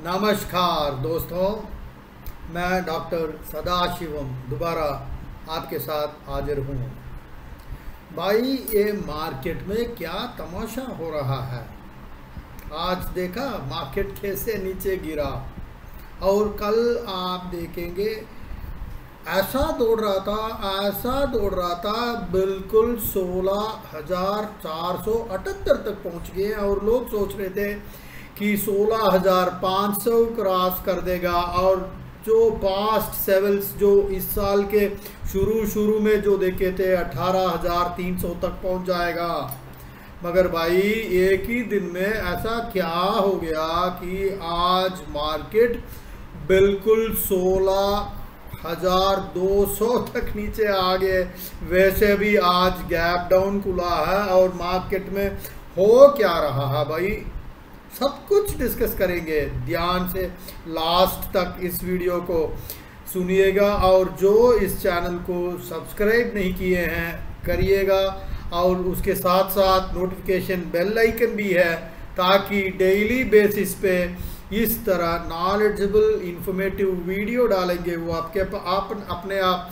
नमस्कार दोस्तों, मैं डॉक्टर सदाशिवम दोबारा आपके साथ हाजिर हूँ। भाई, ये मार्केट में क्या तमाशा हो रहा है। आज देखा मार्केट कैसे नीचे गिरा और कल आप देखेंगे ऐसा दौड़ रहा था बिल्कुल 16,478 तक पहुँच गए और लोग सोच रहे थे कि 16,500 क्रॉस कर देगा और जो पास्ट सेवल्स जो इस साल के शुरू में जो देखे थे 18,300 तक पहुंच जाएगा। मगर भाई एक ही दिन में ऐसा क्या हो गया कि आज मार्केट बिल्कुल 16,200 तक नीचे आ गए। वैसे भी आज गैप डाउन खुला है और मार्केट में हो क्या रहा है भाई, सब कुछ डिस्कस करेंगे। ध्यान से लास्ट तक इस वीडियो को सुनिएगा और जो इस चैनल को सब्सक्राइब नहीं किए हैं करिएगा और उसके साथ साथ नोटिफिकेशन बेल आइकन भी है ताकि डेली बेसिस पे इस तरह नॉलेजेबल इंफॉर्मेटिव वीडियो डालेंगे वो अपने आप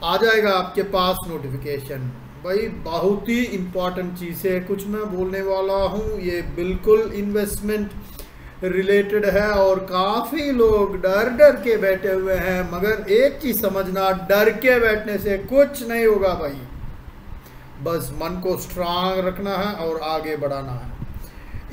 आ जाएगा आपके पास नोटिफिकेशन। भाई बहुत ही इम्पॉर्टेंट चीज़ है कुछ मैं बोलने वाला हूँ, ये बिल्कुल इन्वेस्टमेंट रिलेटेड है और काफ़ी लोग डर के बैठे हुए हैं। मगर एक चीज़ समझना, डर के बैठने से कुछ नहीं होगा भाई, बस मन को स्ट्रांग रखना है और आगे बढ़ाना है,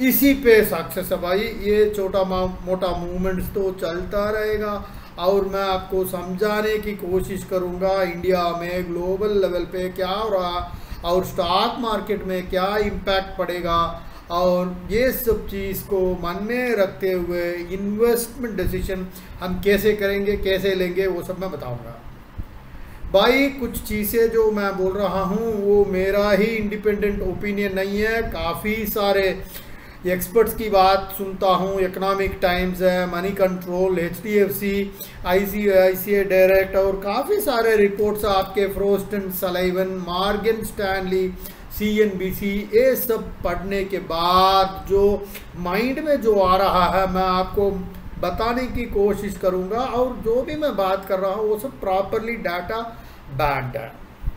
इसी पे सक्सेस है भाई। ये छोटा मोटा मूवमेंट्स तो चलता रहेगा और मैं आपको समझाने की कोशिश करूंगा इंडिया में ग्लोबल लेवल पे क्या हो रहा और स्टॉक मार्केट में क्या इम्पैक्ट पड़ेगा और ये सब चीज़ को मन में रखते हुए इन्वेस्टमेंट डिसीजन हम कैसे करेंगे, कैसे लेंगे, वो सब मैं बताऊंगा। भाई कुछ चीज़ें जो मैं बोल रहा हूँ वो मेरा ही इंडिपेंडेंट ओपिनियन नहीं है, काफ़ी सारे एक्सपर्ट्स की बात सुनता हूँ। इकोनॉमिक टाइम्स है, Money Control, HDFC, ICICI direct और काफ़ी सारे रिपोर्ट्स आपके Frost and Sullivan, Morgan Stanley, CNBC, ये सब पढ़ने के बाद जो माइंड में जो आ रहा है मैं आपको बताने की कोशिश करूँगा और जो भी मैं बात कर रहा हूँ वो सब प्रॉपरली डाटा बैक्ड है।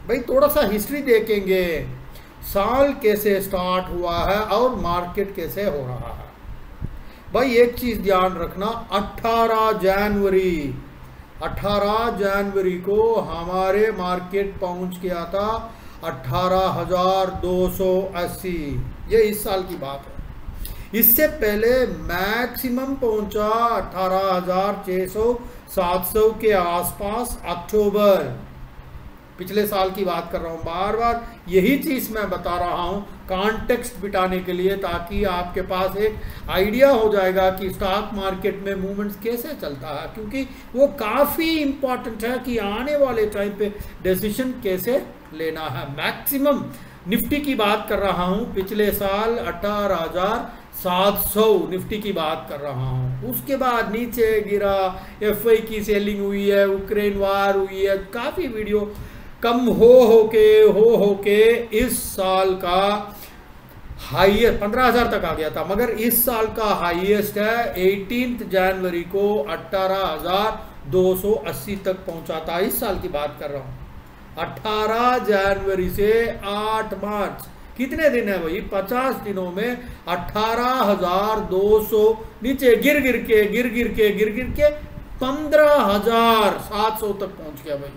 भाई थोड़ा सा हिस्ट्री देखेंगे, साल कैसे स्टार्ट हुआ है और मार्केट कैसे हो रहा है। भाई एक चीज़ ध्यान रखना, 18 जनवरी को हमारे मार्केट पहुंच गया था 18,280, ये इस साल की बात है। इससे पहले मैक्सिमम पहुंचा 18,600-700 के आसपास अक्टूबर, पिछले साल की बात कर रहा हूँ। बार बार यही चीज़ मैं बता रहा हूँ कॉन्टेक्स्ट बिठाने के लिए ताकि आपके पास एक आइडिया हो जाएगा कि स्टॉक मार्केट में मूवमेंट्स कैसे चलता है, क्योंकि वो काफ़ी इम्पॉर्टेंट है कि आने वाले टाइम पे डिसीजन कैसे लेना है। मैक्सिमम निफ्टी की बात कर रहा हूँ, पिछले साल 18,700 निफ्टी की बात कर रहा हूँ। उसके बाद नीचे गिरा, FI की सेलिंग हुई है, यूक्रेन वार हुई है, काफ़ी वीडियो कम हो के इस साल का हाईएस्ट 15,000 तक आ गया था। मगर इस साल का हाईएस्ट है 18 जनवरी को 18,280 तक पहुंचा था। इस साल की बात कर रहा हूं, 18 जनवरी से 8 मार्च, कितने दिन है भाई, 50 दिनों में 18,200 नीचे गिर के 15,700 तक पहुंच गया भाई।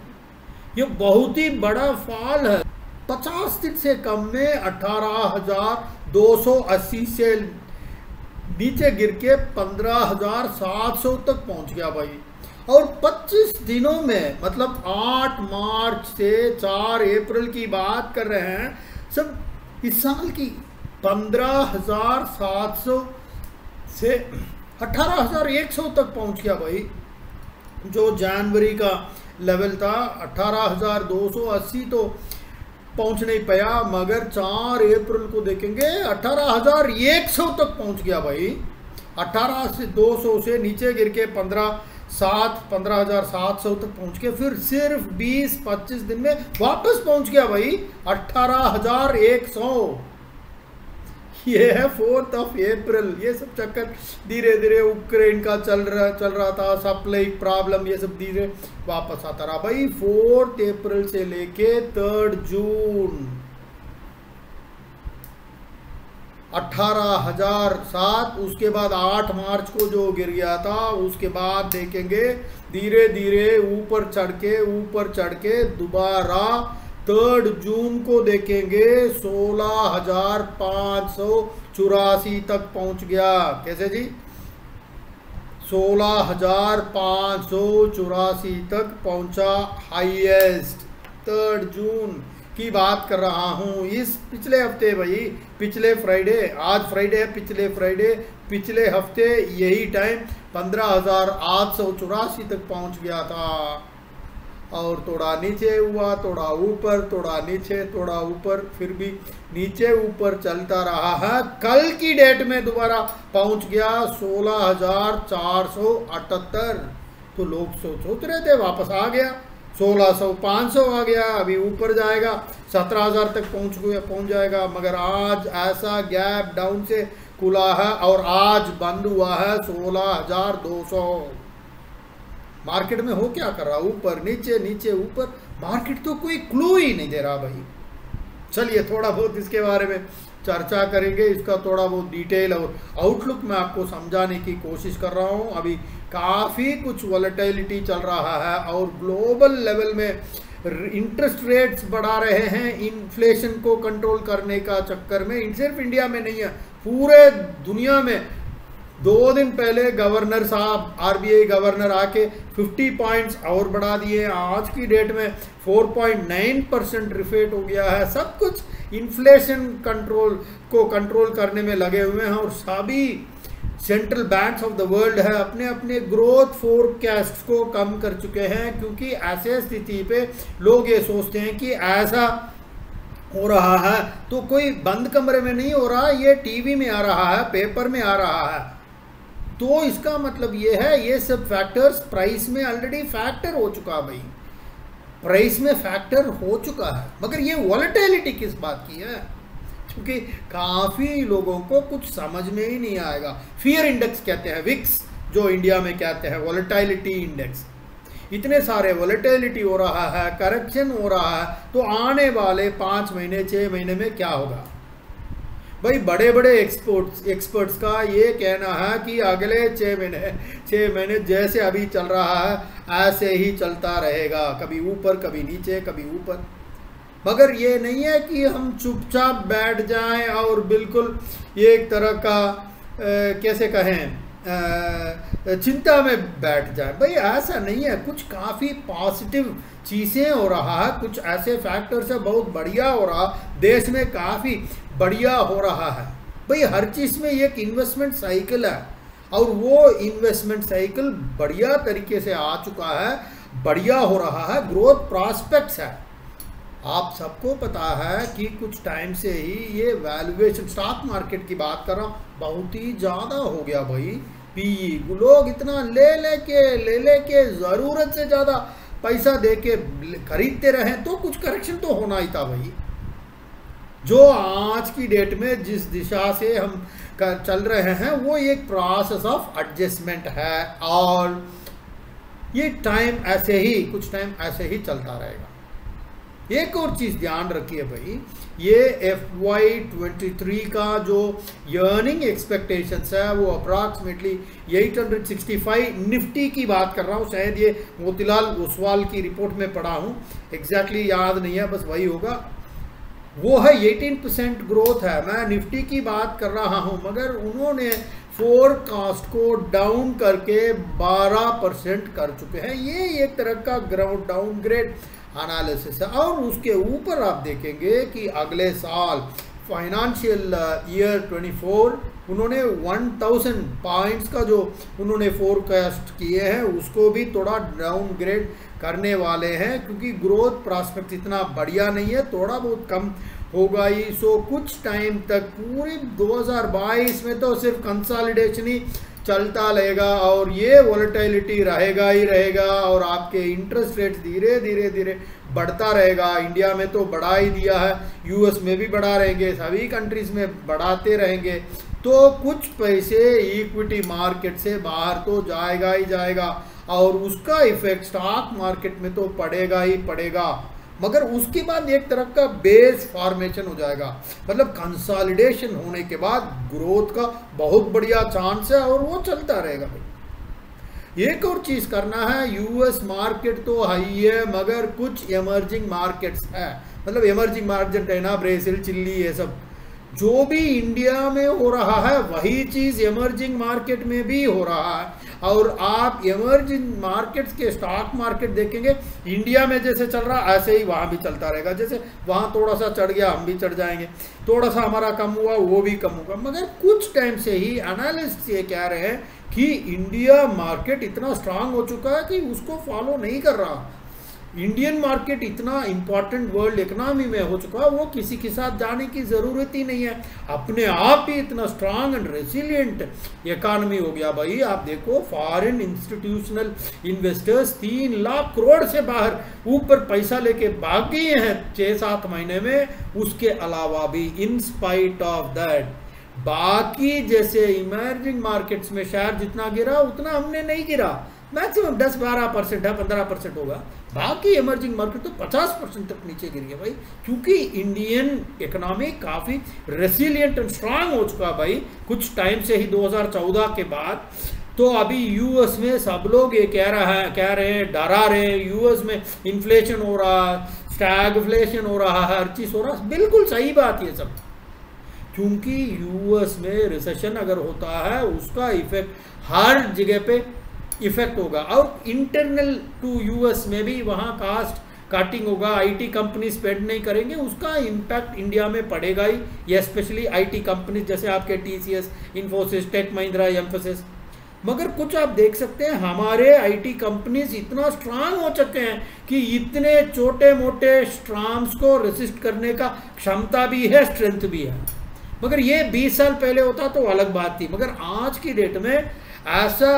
ये बहुत ही बड़ा फॉल है। 50 दिन से कम में 18,280 से नीचे गिर के 15,700 तक पहुंच गया भाई। और 25 दिनों में, मतलब 8 मार्च से 4 अप्रैल की बात कर रहे हैं, सब इस साल की 15,700 से 18,100 तक पहुंच गया भाई। जो जनवरी का लेवल था 18,280 तो पहुंच नहीं पाया, मगर 4 अप्रैल को देखेंगे 18,100 तक पहुंच गया भाई। 18,200 से नीचे गिर के 15,700 तक पहुंच के फिर सिर्फ 20-25 दिन में वापस पहुंच गया भाई 18,100। ये है 4 अप्रैल। ये सब चक्कर धीरे धीरे यूक्रेन का चल रहा था, सप्लाई प्रॉब्लम, ये सब धीरे वापस आता रहा भाई। 4 अप्रैल से लेके 3 जून 18,007, उसके बाद 8 मार्च को जो गिर गया था, उसके बाद देखेंगे धीरे धीरे ऊपर चढ़ के दोबारा 3 जून को देखेंगे 16,584 तक पहुंच गया। कैसे जी? 16,584 तक पहुंचा, हाईएस्ट 3 जून की बात कर रहा हूं। इस पिछले हफ्ते भाई, पिछले फ्राइडे, आज फ्राइडे है, पिछले हफ्ते यही टाइम 15,884 तक पहुंच गया था। और थोड़ा नीचे हुआ, थोड़ा ऊपर, थोड़ा नीचे, थोड़ा ऊपर, फिर भी नीचे ऊपर चलता रहा है। कल की डेट में दोबारा पहुंच गया 16,478। तो लोग सोच रहे थे वापस आ गया, 16,500 आ गया, अभी ऊपर जाएगा 17,000 तक पहुंच जाएगा। मगर आज ऐसा गैप डाउन से खुला है और आज बंद हुआ है 16,200। मार्केट में हो क्या कर रहा, ऊपर नीचे नीचे ऊपर, मार्केट तो कोई क्लू ही नहीं दे रहा भाई। चलिए थोड़ा बहुत इसके बारे में चर्चा करेंगे, इसका थोड़ा बहुत डिटेल और आउटलुक मैं आपको समझाने की कोशिश कर रहा हूं। अभी काफ़ी कुछ वॉलेटिलिटी चल रहा है और ग्लोबल लेवल में इंटरेस्ट रेट्स बढ़ा रहे हैं इन्फ्लेशन को कंट्रोल करने का चक्कर में। सिर्फ इंडिया में नहीं है, पूरे दुनिया में। 2 दिन पहले गवर्नर साहब, आरबीआई गवर्नर आके 50 पॉइंट्स और बढ़ा दिए। आज की डेट में 4.9% रिफेट हो गया है। सब कुछ इन्फ्लेशन कंट्रोल करने में लगे हुए हैं और सभी central banks of the world है अपने अपने ग्रोथ फोरकास्ट को कम कर चुके हैं, क्योंकि ऐसे स्थिति पे लोग ये सोचते हैं कि ऐसा हो रहा है तो कोई बंद कमरे में नहीं हो रहा, ये टीवी में आ रहा है, पेपर में आ रहा है। तो इसका मतलब ये है, ये सब फैक्टर्स प्राइस में ऑलरेडी फैक्टर हो चुका भाई, प्राइस में फैक्टर हो चुका है। मगर ये वॉलेटिलिटी किस बात की है, क्योंकि काफ़ी लोगों को कुछ समझ में ही नहीं आएगा। फियर इंडेक्स कहते हैं, विक्स जो इंडिया में कहते हैं वॉलेटिलिटी इंडेक्स। इतने सारे वॉलेटिलिटी हो रहा है, करेक्शन हो रहा है, तो आने वाले 5 महीने 6 महीने में क्या होगा भाई? बड़े बड़े एक्सपर्ट्स का ये कहना है कि अगले 6 महीने जैसे अभी चल रहा है ऐसे ही चलता रहेगा, कभी ऊपर कभी नीचे कभी ऊपर। मगर ये नहीं है कि हम चुपचाप बैठ जाएं और बिल्कुल एक तरह का कैसे कहें चिंता में बैठ जाए भाई, ऐसा नहीं है। कुछ काफ़ी पॉजिटिव चीज़ें हो रहा है, कुछ ऐसे फैक्टर्स है बहुत बढ़िया हो रहा, देश में काफ़ी बढ़िया हो रहा है भाई। हर चीज़ में एक इन्वेस्टमेंट साइकिल है और वो इन्वेस्टमेंट साइकिल बढ़िया तरीके से आ चुका है, बढ़िया हो रहा है, ग्रोथ प्रॉस्पेक्ट्स है। आप सबको पता है कि कुछ टाइम से ही ये वैल्यूएशन, स्टॉक मार्केट की बात कर रहा हूँ, बहुत ही ज़्यादा हो गया भाई। पीई लोग इतना ले के ज़रूरत से ज़्यादा पैसा दे के खरीदते रहे, तो कुछ करेक्शन तो होना ही था भाई। जो आज की डेट में जिस दिशा से हम चल रहे हैं वो एक प्रोसेस ऑफ एडजस्टमेंट है और ये टाइम ऐसे ही, कुछ टाइम ऐसे ही चलता रहेगा। एक और चीज़ ध्यान रखिए भाई, ये FY23 का जो अर्निंग एक्सपेक्टेशंस है वो अप्रॉक्सीमेटली 865 निफ्टी की बात कर रहा हूँ, शायद ये मोतीलाल ओसवाल की रिपोर्ट में पढ़ा हूँ, एग्जैक्टली याद नहीं है, बस वही होगा। वो है 18% ग्रोथ है। मैं निफ्टी की बात कर रहा हूँ, मगर उन्होंने फोरकास्ट को डाउन करके 12% कर चुके हैं। ये एक तरह का डाउनग्रेड एनालिसिस है। और उसके ऊपर आप देखेंगे कि अगले साल फाइनेंशियल ईयर 24 उन्होंने 1000 पॉइंट्स का जो उन्होंने फोरकास्ट किए हैं उसको भी थोड़ा डाउनग्रेड करने वाले हैं, क्योंकि ग्रोथ प्रॉस्पेक्ट इतना बढ़िया नहीं है, थोड़ा बहुत कम होगा ही। सो कुछ टाइम तक पूरी 2022 में तो सिर्फ कंसोलिडेशन ही चलता रहेगा और ये वॉलेटिलिटी रहेगा ही रहेगा और आपके इंटरेस्ट रेट धीरे धीरे बढ़ता रहेगा। इंडिया में तो बढ़ा ही दिया है, यूएस में भी बढ़ा रहेंगे, सभी कंट्रीज में बढ़ाते रहेंगे, तो कुछ पैसे इक्विटी मार्केट से बाहर तो जाएगा ही जाएगा और उसका इफेक्ट स्टॉक मार्केट में तो पड़ेगा ही पड़ेगा। मगर उसके बाद एक तरह का बेस फॉर्मेशन हो जाएगा, मतलब कंसोलिडेशन होने के बाद ग्रोथ का बहुत बढ़िया चांस है और वो चलता रहेगा भाई। एक और चीज करना है, यूएस मार्केट तो हाई है मगर कुछ इमर्जिंग मार्केट्स है, मतलब इमर्जिंग मार्केट है ना, ब्राजील, चिली, ये सब जो भी इंडिया में हो रहा है वही चीज इमर्जिंग मार्केट में भी हो रहा है। और आप इमर्जिंग मार्केट्स के स्टॉक मार्केट देखेंगे, इंडिया में जैसे चल रहा ऐसे ही वहां भी चलता रहेगा। जैसे वहां थोड़ा सा चढ़ गया हम भी चढ़ जाएंगे, थोड़ा सा हमारा कम हुआ वो भी कम होगा। मगर कुछ टाइम से ही एनालिस्ट ये कह रहे हैं कि इंडिया मार्केट इतना स्ट्रांग हो चुका है कि उसको फॉलो नहीं कर रहा। इंडियन मार्केट इतना इंपॉर्टेंट वर्ल्ड इकोनॉमी में हो चुका है, वो किसी के साथ जाने की जरूरत ही नहीं है, अपने आप ही इतना स्ट्रांग एंड रेसिलिएंट इकोनॉमी हो गया भाई। आप देखो foreign institutional investors 3 lakh crore से बाहर ऊपर पैसा लेके भाग गए हैं 6-7 महीने में। उसके अलावा भी इन स्पाइट ऑफ दैट बाकी जैसे इमर्जिंग मार्केट्स में शेयर जितना गिरा उतना हमने नहीं गिरा, मैक्सिमम 10-12% है, 15% होगा। बाकी इमर्जिंग मार्केट तो 50% तक नीचे गिर गया भाई, क्योंकि इंडियन इकोनॉमी काफी रेसिलिएंट एंड स्ट्रांग हो चुका है भाई कुछ टाइम से ही 2014 के बाद। तो अभी यूएस में सब लोग ये कह रहे हैं, डरा रहे हैं, यूएस में इन्फ्लेशन हो रहा, स्टैगफ्लेशन हो रहा है, हर चीज हो रहा, बिल्कुल सही बात ये सब, क्योंकि यूएस में रिसेशन अगर होता है उसका इफेक्ट हर जगह पे इफेक्ट होगा। और इंटरनल टू यूएस में भी वहां कास्ट कटिंग होगा, आईटी कंपनी स्पेंड नहीं करेंगे, उसका इम्पैक्ट इंडिया में पड़ेगा ही, ये स्पेशली आईटी कंपनी जैसे आपके टीसीएस, इन्फोसिस, टेक महिंद्रा, एम्फोसिस। मगर कुछ आप देख सकते हैं हमारे आईटी कंपनीज इतना स्ट्रांग हो चुके हैं कि इतने छोटे मोटे स्ट्राम्स को रेसिस्ट करने का क्षमता भी है, स्ट्रेंथ भी है। मगर ये 20 साल पहले होता तो अलग बात थी, मगर आज की डेट में ऐसा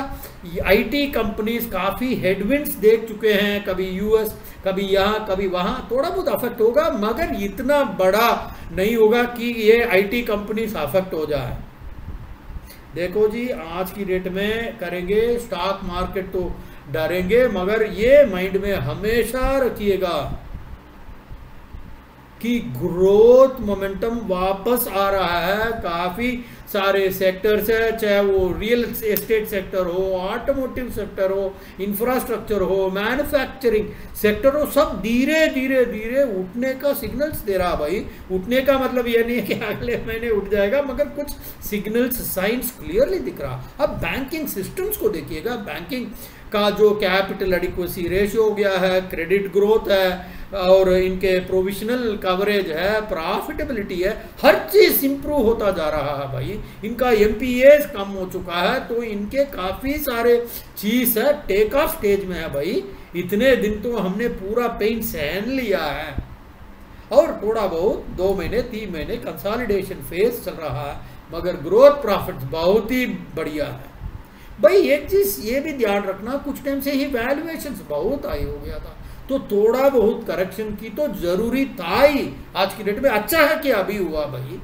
आईटी कंपनीज काफी हेडविंड्स देख चुके हैं, कभी यूएस, कभी यहाँ, कभी वहां, थोड़ा बहुत अफेक्ट होगा मगर इतना बड़ा नहीं होगा कि ये आईटी कंपनीज अफेक्ट हो जाए। देखो जी आज की डेट में करेंगे स्टॉक मार्केट तो डरेंगे, मगर ये माइंड में हमेशा रखिएगा कि ग्रोथ मोमेंटम वापस आ रहा है। काफी सारे सेक्टर्स है, चाहे वो रियल एस्टेट सेक्टर हो, ऑटोमोटिव सेक्टर हो, इंफ्रास्ट्रक्चर हो, मैन्युफैक्चरिंग सेक्टर हो, सब धीरे धीरे धीरे उठने का सिग्नल्स दे रहा भाई। उठने का मतलब ये नहीं है कि अगले महीने उठ जाएगा, मगर कुछ सिग्नल्स, साइंस क्लियरली दिख रहा। अब बैंकिंग सिस्टम्स को देखिएगा, बैंकिंग का जो कैपिटल एडिक्वेसी रेशियो हो गया है, क्रेडिट ग्रोथ है और इनके प्रोविजनल कवरेज है, प्रॉफिटेबिलिटी है, हर चीज इंप्रूव होता जा रहा है भाई। इनका एमपीएस कम हो चुका है, तो इनके काफी सारे चीज है टेक ऑफ स्टेज में है भाई। इतने दिन तो हमने पूरा पेन सहन लिया है और थोड़ा बहुत 2 महीने 3 महीने कंसोलिडेशन फेज चल रहा है, मगर ग्रोथ प्रॉफिट बहुत ही बढ़िया है भाई। एक चीज ये भी ध्यान रखना, कुछ टाइम से ही वैल्यूएशंस बहुत हाई हो गया था, तो थोड़ा बहुत करेक्शन की तो जरूरी था ही आज की डेट में। अच्छा है कि अभी हुआ भाई,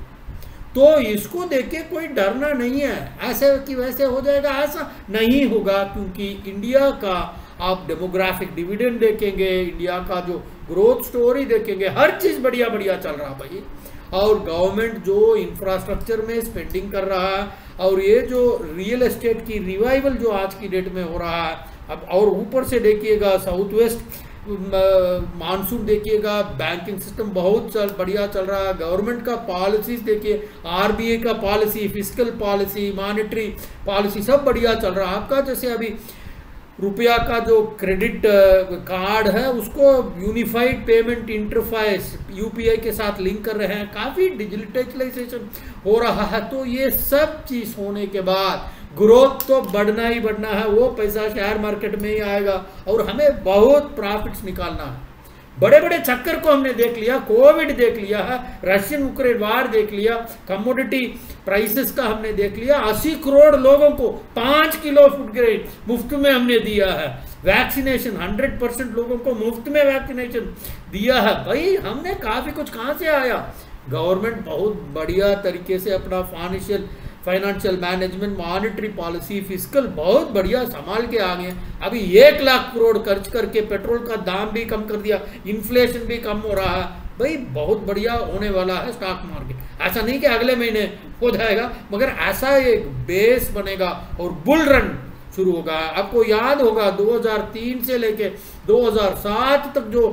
तो इसको देख के कोई डरना नहीं है ऐसे कि वैसे हो जाएगा, ऐसा नहीं होगा। क्योंकि इंडिया का आप डेमोग्राफिक डिविडेंड देखेंगे, इंडिया का जो ग्रोथ स्टोरी देखेंगे, हर चीज बढ़िया बढ़िया चल रहा भाई। और गवर्नमेंट जो इंफ्रास्ट्रक्चर में स्पेंडिंग कर रहा है और ये जो रियल एस्टेट की रिवाइवल जो आज की डेट में हो रहा है, अब और ऊपर से देखिएगा साउथ वेस्ट मानसून देखिएगा, बैंकिंग सिस्टम बहुत बढ़िया चल रहा है, गवर्नमेंट का पॉलिसीज देखिए, आरबीआई का policy, fiscal policy, monetary policy सब बढ़िया चल रहा है आपका। जैसे अभी रुपया का जो क्रेडिट कार्ड है उसको यूनिफाइड पेमेंट इंटरफेस यूपीआई के साथ लिंक कर रहे हैं, काफी डिजिटलाइजेशन हो रहा है। तो ये सब चीज होने के बाद ग्रोथ तो बढ़ना ही बढ़ना है, वो पैसा शेयर मार्केट में ही आएगा और हमें बहुत प्रॉफिट्स निकालना है। बड़े बड़े चक्कर को हमने देख लिया, कोविड देख लिया है, रशियन यूक्रेन वार देख लिया, कमोडिटी प्राइसेस का हमने देख लिया, 80 करोड़ लोगों को 5 किलो फूड ग्रेन मुफ्त में हमने दिया है। वैक्सीनेशन 100% लोगों को मुफ्त में वैक्सीनेशन दिया है भाई। हमने काफ़ी कुछ कहाँ से आया, गवर्नमेंट बहुत बढ़िया तरीके से अपना financial management, monetary policy, fiscal बहुत बढ़िया संभाल के आ गए। अभी 1 लाख करोड़ खर्च करके पेट्रोल का दाम भी कम कर दिया, इन्फ्लेशन भी कम हो रहा है भाई, बहुत बढ़िया होने वाला है स्टॉक मार्केट। ऐसा नहीं कि अगले महीने हो जाएगा, मगर ऐसा एक बेस बनेगा और बुल रन शुरू होगा। आपको याद होगा 2003 से लेके 2007 तक जो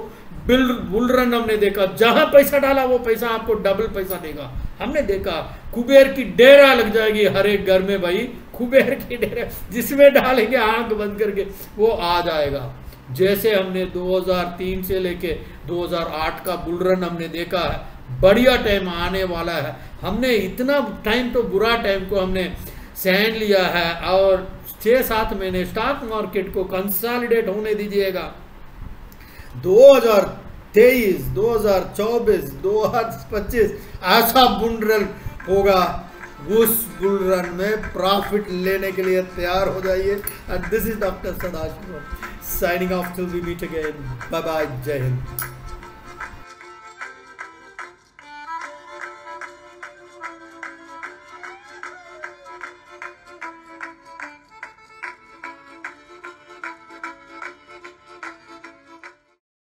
बुल रन हमने देखा, जहां पैसा डाला वो पैसा आपको डबल पैसा देगा। हमने देखा कुबेर की डेरा लग जाएगी हर एक घर में भाई, कुबेर की डेरा जिसमें डालेंगे आंख बंद करके वो आ जाएगा। जैसे हमने 2003 से लेके 2008 का बुल रन हमने देखा है, बढ़िया टाइम आने वाला है। हमने इतना टाइम तो बुरा टाइम को हमने सहन लिया है, और 6-7 महीने स्टॉक मार्केट को कंसोलिडेट होने दीजिएगा। 2023, 2024, 2025 ऐसा बुल रन होगा, उस बुल रन में प्रॉफिट लेने के लिए तैयार हो जाइए। And this is doctor Sadashiv signing off till we meet again, bye bye, Jai Hind.